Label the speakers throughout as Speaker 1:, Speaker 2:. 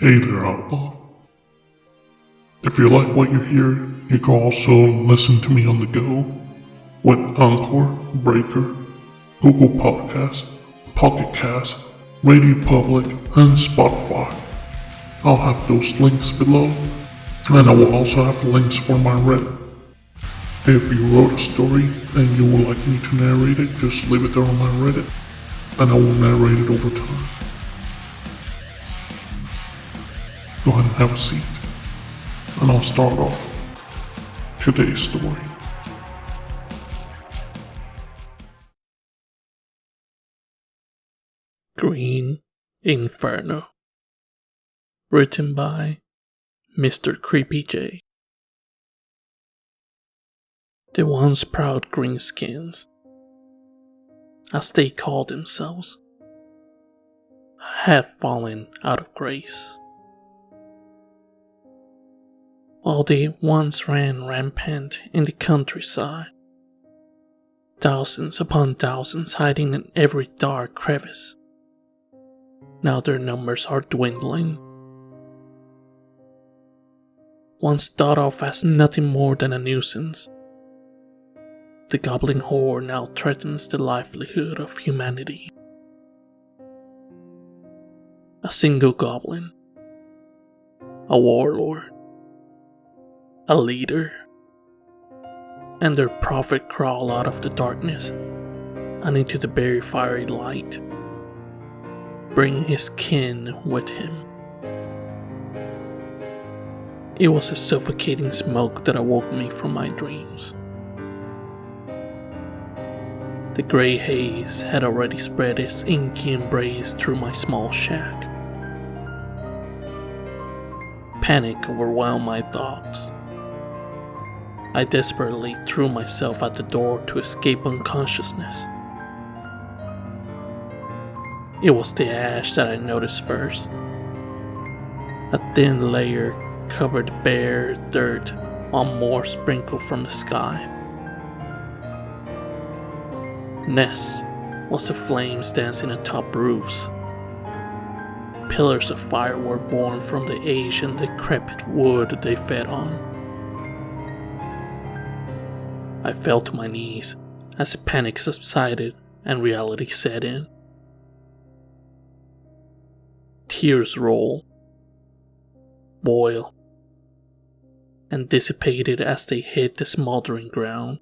Speaker 1: Hey there, Outlaw. If you like what you hear, you can also listen to me on the go with Encore, Breaker, Google Podcast, Pocket Cast, RadioPublic, and Spotify. I'll have those links below, and I will also have links for my Reddit. If you wrote a story and you would like me to narrate it, just leave it there on my Reddit, and I will narrate it over time. Go ahead and have a seat, and I'll start off today's story.
Speaker 2: Green Inferno. Written by MrCreepyJ. The once proud greenskins, as they called themselves, had fallen out of grace. While they once ran rampant in the countryside, thousands upon thousands hiding in every dark crevice, now their numbers are dwindling. Once thought of as nothing more than a nuisance, the goblin horde now threatens the livelihood of humanity. A single goblin, a warlord, a leader, and their prophet crawl out of the darkness and into the very fiery light, bringing his kin with him. It was a suffocating smoke that awoke me from my dreams. The grey haze had already spread its inky embrace through my small shack. Panic overwhelmed my thoughts. I desperately threw myself at the door to escape unconsciousness. It was the ash that I noticed first. A thin layer covered the bare dirt, while more sprinkled from the sky. Next was the flames dancing atop roofs. Pillars of fire were born from the aged and decrepit wood they fed on. I fell to my knees as the panic subsided and reality set in. Tears rolled, boiled, and dissipated as they hit the smoldering ground.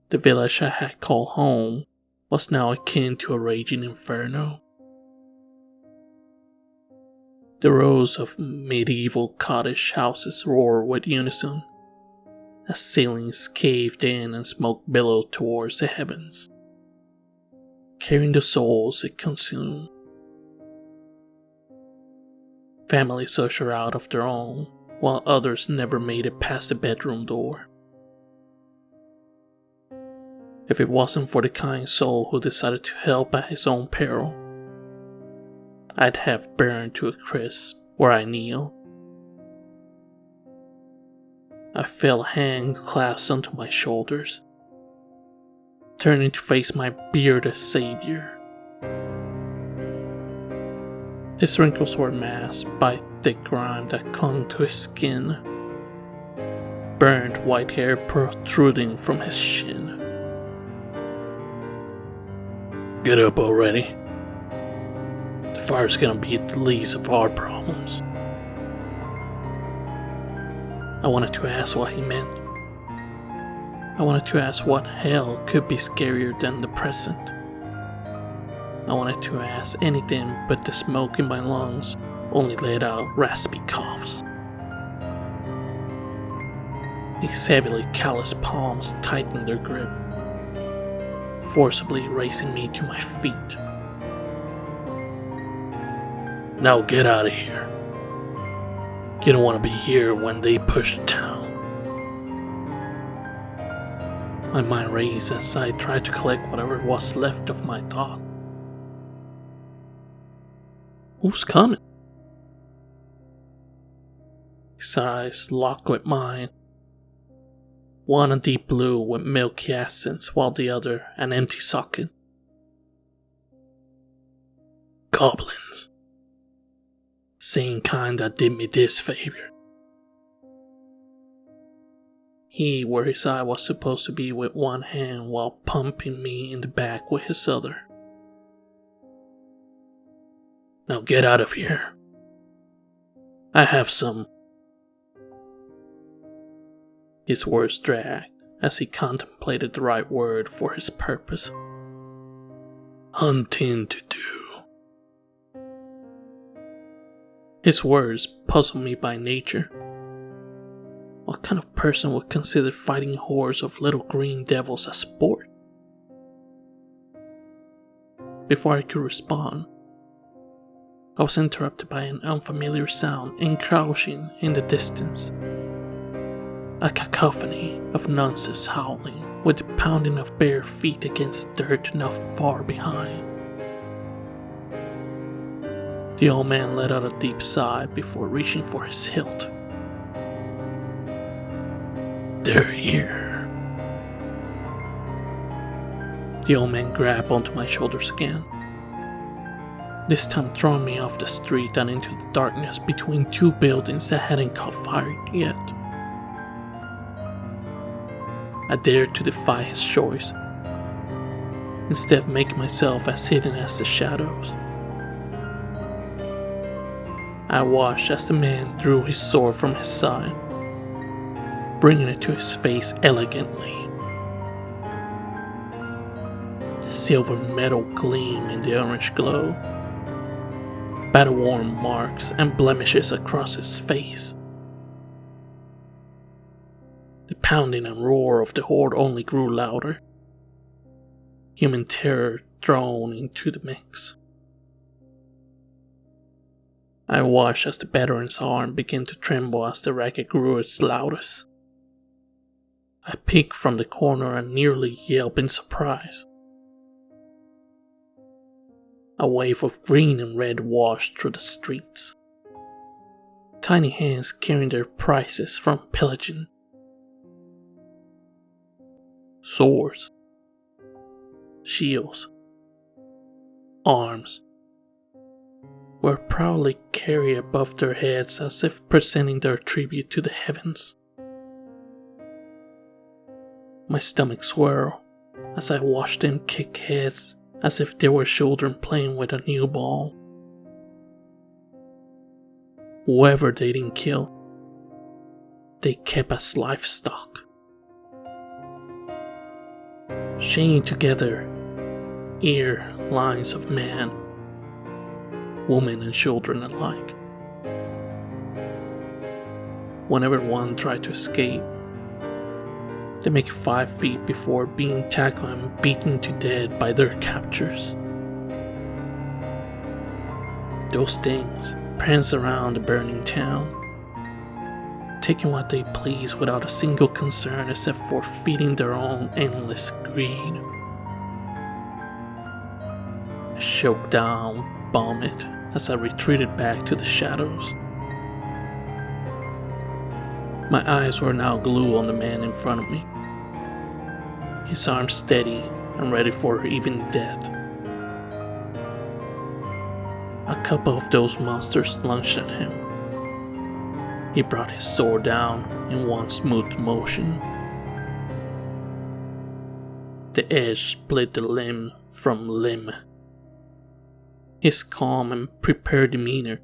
Speaker 2: The village I had called home was now akin to a raging inferno. The rows of medieval cottage houses roared with unison as ceilings caved in and smoke billowed towards the heavens, carrying the souls it consumed. Families ushered out of their own, while others never made it past the bedroom door. If it wasn't for the kind soul who decided to help at his own peril, I'd have burned to a crisp where I kneel. I felt a hand clasped onto my shoulders, turning to face my bearded savior. His wrinkles were masked by thick grime that clung to his skin, burnt white hair protruding from his shin. Get up already. The fire's gonna be the least of our problems. I wanted to ask what he meant. I wanted to ask what hell could be scarier than the present. I wanted to ask anything, but the smoke in my lungs only let out raspy coughs. His heavily calloused palms tightened their grip, forcibly raising me to my feet. Now get out of here. You don't want to be here when they push the town. My mind raced as I tried to collect whatever was left of my thought. Who's coming? His eyes locked with mine. One a deep blue with milky accents, while the other an empty socket. Goblins, Same kind that did me this favor. He where his eye was supposed to be with one hand while pumping me in the back with his other. Now get out of here. I have some. His words dragged as he contemplated the right word for his purpose. Hunting to do. His words puzzled me by nature. What kind of person would consider fighting hordes of little green devils a sport? Before I could respond, I was interrupted by an unfamiliar sound encroaching in the distance. A cacophony of nonsense howling with the pounding of bare feet against dirt not far behind. The old man let out a deep sigh before reaching for his hilt. They're here. The old man grabbed onto my shoulders again, this time throwing me off the street and into the darkness between two buildings that hadn't caught fire yet. I dared to defy his choice, instead making myself as hidden as the shadows. I watched as the man drew his sword from his side, bringing it to his face elegantly. The silver metal gleam in the orange glow, battle-worn marks and blemishes across his face. The pounding and roar of the horde only grew louder, human terror thrown into the mix. I watched as the veteran's arm began to tremble as the racket grew its loudest. I peeked from the corner and nearly yelped in surprise. A wave of green and red washed through the streets. Tiny hands carrying their prizes from pillaging. Swords, shields, arms were proudly carried above their heads as if presenting their tribute to the heavens. My stomach swirled as I watched them kick heads as if they were children playing with a new ball. Whoever they didn't kill, they kept as livestock. Chained together, ear lines of man, women and children alike. Whenever one tried to escape, they make 5 feet before being tackled and beaten to death by their captors. Those things prance around the burning town, taking what they please without a single concern except for feeding their own endless greed. I choked down vomit as I retreated back to the shadows. My eyes were now glued on the man in front of me, his arms steady and ready for even death. A couple of those monsters lunged at him. He brought his sword down in one smooth motion. The edge split the limb from limb. His calm and prepared demeanor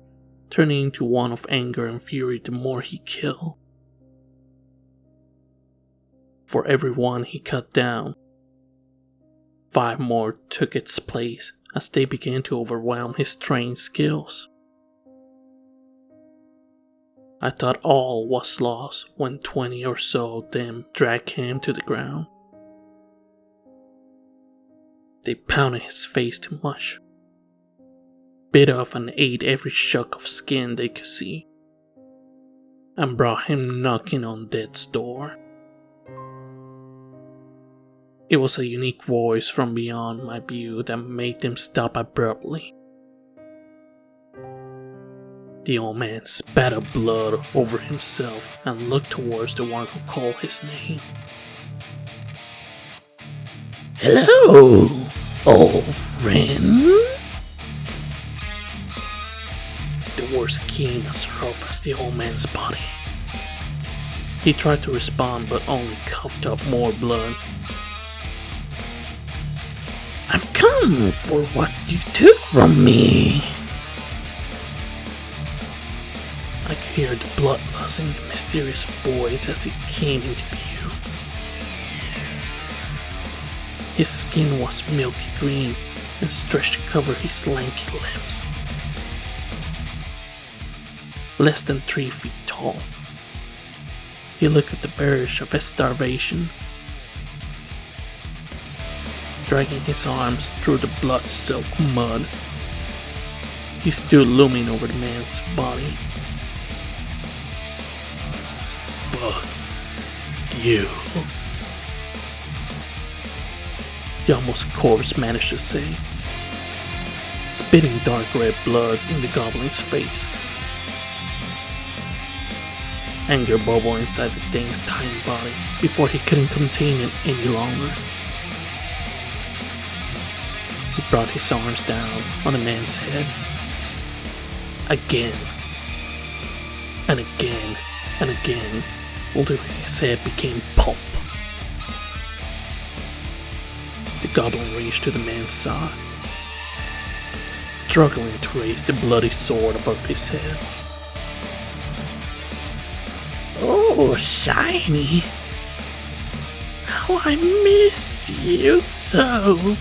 Speaker 2: turning into one of anger and fury the more he killed. For every one he cut down, 5 more took its place as they began to overwhelm his trained skills. I thought all was lost when 20 or so of them dragged him to the ground. They pounded his face to mush, bit off and ate every shuck of skin they could see, and brought him knocking on death's door. It was a unique voice from beyond my view that made them stop abruptly. The old man spat up blood over himself and looked towards the one who called his name. Hello, old friend? The wore skin as rough as the old man's body. He tried to respond but only coughed up more blood. "I've come for what you took from me." I could hear the bloodlust in the mysterious voice as it came into view. His skin was milky green and stretched to cover his lanky limbs. Less than 3 feet tall, he looked at the verge of his starvation. Dragging his arms through the blood-soaked mud, he stood looming over the man's body. "Fuck you," the almost corpse managed to say, spitting dark red blood in the goblin's face. Anger bubbled inside the thing's tiny body before he couldn't contain it any longer. He brought his arms down on the man's head. Again, and again, and again, until his head became pulp. The goblin reached to the man's side, struggling to raise the bloody sword above his head. "Oh, Shiny, how I miss you so."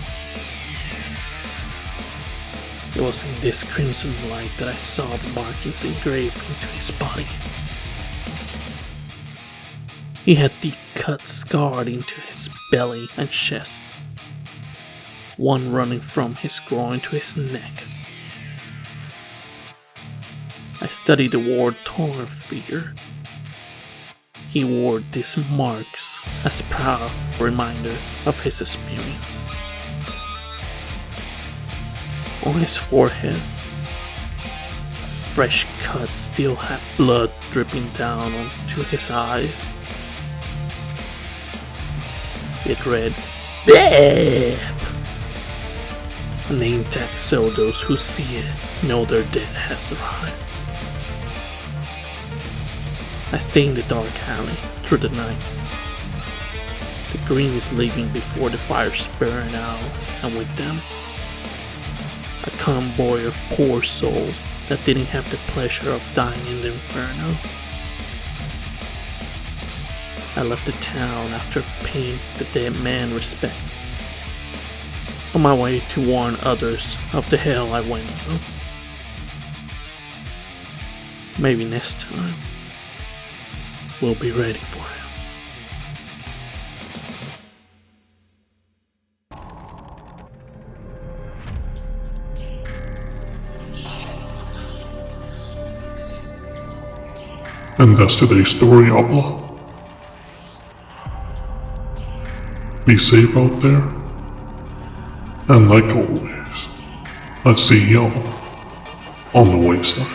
Speaker 2: It was in this crimson light that I saw the markings engraved into his body. He had deep cuts scarred into his belly and chest, one running from his groin to his neck. I studied the war-torn figure. He wore these marks as a proud reminder of his experience. On his forehead, fresh cuts still had blood dripping down onto his eyes. It read, "Beb," a name tag so those who see it know their death has arrived. I stay in the dark alley through the night. The green is leaving before the fires burn out, and with them, a convoy of poor souls that didn't have the pleasure of dying in the Inferno. I left the town after paying the dead man respect, on my way to warn others of the hell I went through. Maybe next time, we'll be ready for him.
Speaker 1: And that's today's story, Abla. Be safe out there. And like always, I see y'all on the wayside.